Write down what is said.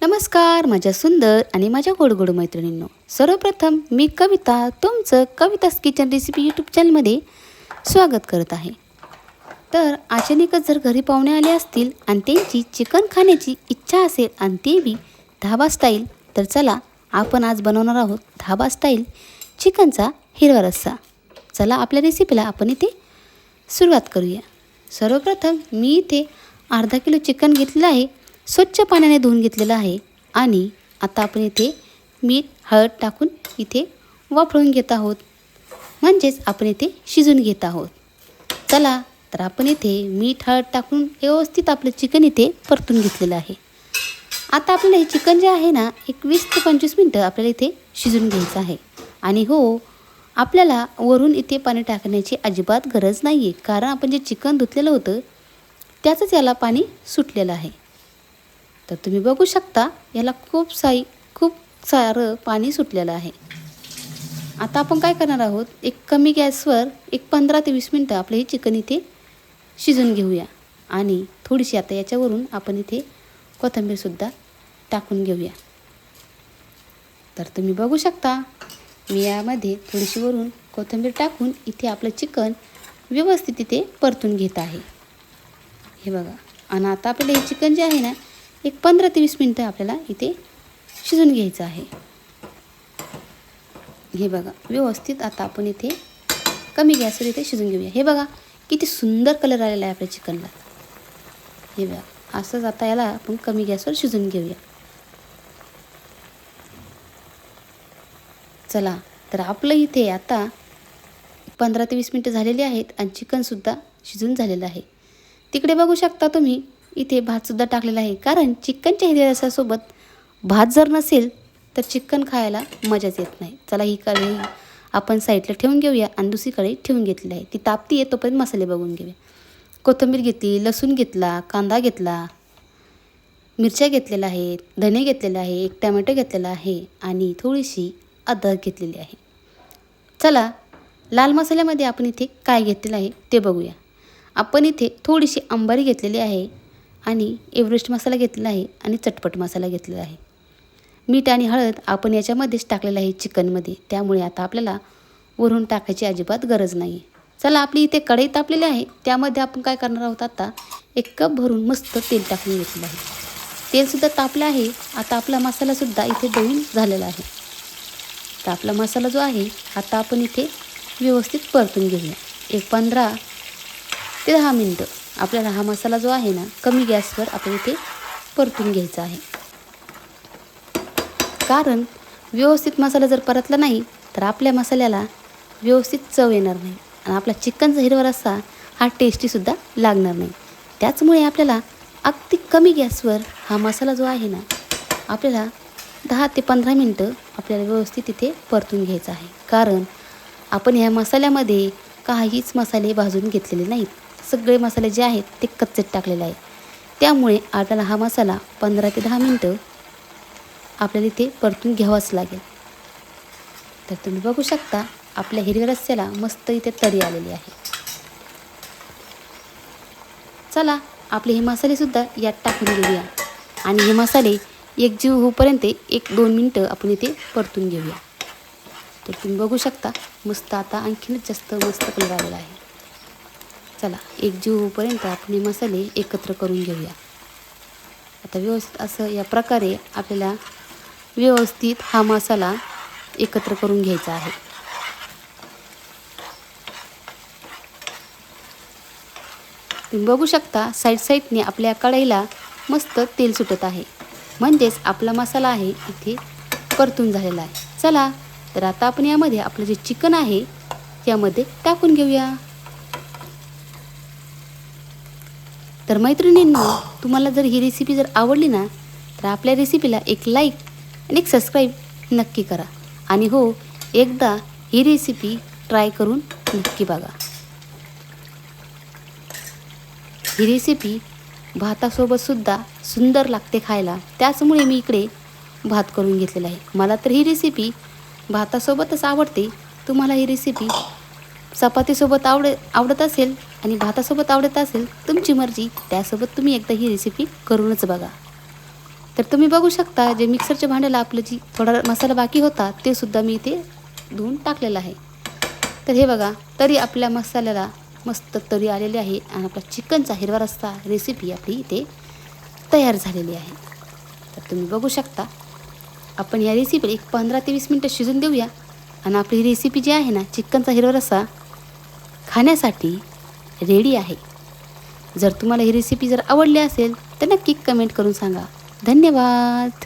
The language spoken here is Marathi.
नमस्कार माझ्या सुंदर आणि माझ्या गोड मैत्रिणींनो. सर्वप्रथम मी कविता तुमचं कवितास किचन रेसिपी यूट्यूब चॅनलमध्ये स्वागत करत आहे. तर अचानकच जर घरी पाहुणे आले असतील आणि त्यांची चिकन खाण्याची इच्छा असेल आणि ते बी धाबा स्टाईल, तर चला आपण आज बनवणार आहोत धाबा स्टाईल चिकनचा हिरवा रस्सा. चला आपल्या रेसिपीला आपण इथे सुरुवात करूया. सर्वप्रथम मी इथे अर्धा किलो चिकन घेतलेलं आहे, स्वच्छ पाण्याने धुवून घेतलेलं आहे. आणि आता आपण इथे मीठ हळद टाकून इथे वाफळून घेत आहोत, म्हणजेच आपण इथे शिजून घेत आहोत. चला तर आपण इथे मीठ हळद टाकून व्यवस्थित आपलं चिकन इथे परतून घेतलेलं आहे. आता आपल्याला हे चिकन जे आहे ना 20 ते 25 मिनटं आपल्याला इथे शिजून घ्यायचं आहे. आणि हो, आपल्याला वरून इथे पाणी टाकण्याची अजिबात गरज नाही आहे, कारण आपण जे चिकन धुतलेलं होतं त्याचंच याला पाणी सुटलेलं आहे. तर तुम्ही बघू शकता याला खूप सारं पाणी सुटलेलं आहे. आता आपण काय करणार आहोत, एक कमी गॅसवर 15 ते 20 मिनटं आपलं हे चिकन इथे शिजून घेऊया. आणि थोडीशी आता याच्यावरून आपण इथे कोथिंबीरसुद्धा टाकून घेऊया. तर तुम्ही बघू शकता मी यामध्ये थोडीशी वरून कोथिंबीर टाकून इथे आपलं चिकन व्यवस्थित इथे परतून घेत आहे. हे बघा. आणि आता आपल्याला हे चिकन जे आहे ना 15 ते 20 मिनटं आपल्याला इथे शिजून घ्यायचं आहे. हे बघा व्यवस्थित आता आपण इथे कमी गॅसवर इथे शिजून घेऊया. हे बघा किती सुंदर कलर आलेला आहे आपल्या चिकनला. हे बघा असंच आता याला आपण कमी गॅसवर शिजून घेऊया. चला तर आपलं इथे आता 15 ते 20 मिनटं झालेली आहेत आणि चिकनसुद्धा शिजून झालेलं आहे. तिकडे बघू शकता तुम्ही इथे भातसुद्धा टाकलेला आहे, कारण चिकनच्या हिरव्या रस्स्यासोबत भात जर नसेल तर चिकन खायला मजाच येत नाही. चला ही कढई आपण साईडला ठेवून घेऊया आणि दुसरी कढई ठेवून घेतलेली आहे. ती तापती आहे तोपर्यंत मसाले बघून घेऊया. कोथिंबीर घेतली, लसूण घेतला, कांदा घेतला, मिरच्या घेतलेल्या आहेत, धने घेतलेले आहे, एक टमॅटो घेतलेला आहे आणि थोडीशी अद्रक घेतलेली आहे. चला लाल मसाल्यामध्ये आपण इथे काय घेतलेलं आहे ते बघूया. आपण इथे थोडीशी अंबारी घेतलेली आहे आणि एव्हरेस्ट मसाला घेतलेला आहे आणि चटपट मसाला घेतलेला आहे. मीठ आणि हळद आपण याच्यामध्येच टाकलेलं आहे चिकनमध्ये, त्यामुळे आता आपल्याला वरून टाकायची अजिबात गरज नाही. चला आपली इथे कढई तापलेली आहे, त्यामध्ये आपण काय करणार आहोत, आता 1 कप भरून मस्त तेल टाकून घेतलेलं आहे. तेलसुद्धा तापलं आहे. आता आपला मसालासुद्धा इथे दळून झालेला आहे. तर आपला मसाला जो आहे आता आपण इथे व्यवस्थित परतून घेऊया. 15 ते 10 मिनटं आपल्याला हा मसाला जो आहे ना कमी गॅसवर आपण इथे परतून घ्यायचा आहे. कारण व्यवस्थित मसाला जर परतला नाही तर आपल्या मसाल्याला व्यवस्थित चव येणार नाही आणि आपला चिकनचा हिरवा रस्सा हा टेस्टीसुद्धा लागणार नाही. त्याचमुळे आपल्याला अगदी कमी गॅसवर हा मसाला जो आहे ना आपल्याला 10 ते 15 मिनटं आपल्याला व्यवस्थित इथे परतून घ्यायचा आहे. कारण आपण ह्या मसाल्यामध्ये काहीच मसाले भाजून घेतलेले नाहीत. सगळे मसाले जे आहेत ते कच्चे टाकलेले आहेत. त्यामुळे आपल्याला हा मसाला 15 ते 10 मिनटं आपल्याला इथे परतून घ्यावाच लागेल. तर तुम्ही बघू शकता आपल्या हिरव्या रस्स्याला मस्त इथे तरी आलेली आहे. चला आपले हे मसालेसुद्धा यात टाकून घेऊया आणि हे मसाले एकजीव होईपर्यंत 1-2 मिनटं आपण इथे परतून घेऊया. तर तुम्ही बघू शकता मस्त आता आणखीनच जास्त मस्त कलर आलेला आहे. चला एकजीव होईपर्यंत आपण हे मसाले एकत्र करून घेऊया. आता व्यवस्थित असं या प्रकारे आपल्याला व्यवस्थित हा मसाला एकत्र करून घ्यायचा आहे. तुम्ही बघू शकता साईडने आपल्या कढईला मस्त तेल सुटत आहे, म्हणजेच आपला मसाला आहे इथे परतून झालेला आहे. चला तर आता आपण यामध्ये आपलं जे चिकन आहे यामध्ये टाकून घेऊया. तर मैत्रिणींनो, तुम्हाला जर ही रेसिपी जर आवडली ना तर आपल्या रेसिपीला एक लाईक आणि एक सबस्क्राईब नक्की करा. आणि हो, एकदा ही रेसिपी ट्राय करून नक्की बघा. ही रेसिपी भातासोबतसुद्धा सुंदर लागते खायला, त्याचमुळे मी इकडे भात करून घेतलेला आहे. मला तर ही रेसिपी भातासोबतच आवडते. तुम्हाला ही रेसिपी चपातीसोबत आवडत असेल आणि भातासोबत आवडत असेल तुमची मर्जी, त्यासोबत तुम्ही एकदा ही रेसिपी करूनच बघा. तर तर तुम्ही बघू शकता जे मिक्सरच्या भांड्याला आपलं जी थोडा मसाला बाकी होता ते सुद्धा मी इथे धुवून टाकलेलं आहे. तर हे बघा, तरी आपल्या मसाल्याला मस्त तरी आलेली आहे आणि आपला चिकनचा हिरवा रस्सा रेसिपी आपली इथे तयार झालेली आहे. तर तुम्ही बघू शकता, आपण या रेसिपीला एक 15 ते 20 मिनटं शिजून देऊया आणि आपली ही रेसिपी जी आहे ना, चिकनचा हिरवा रस्सा खाण्यासाठी रेडी आहे. जर तुम्हाला ही रेसिपी जर आवडली असेल तर नक्की कमेंट करून सांगा. धन्यवाद.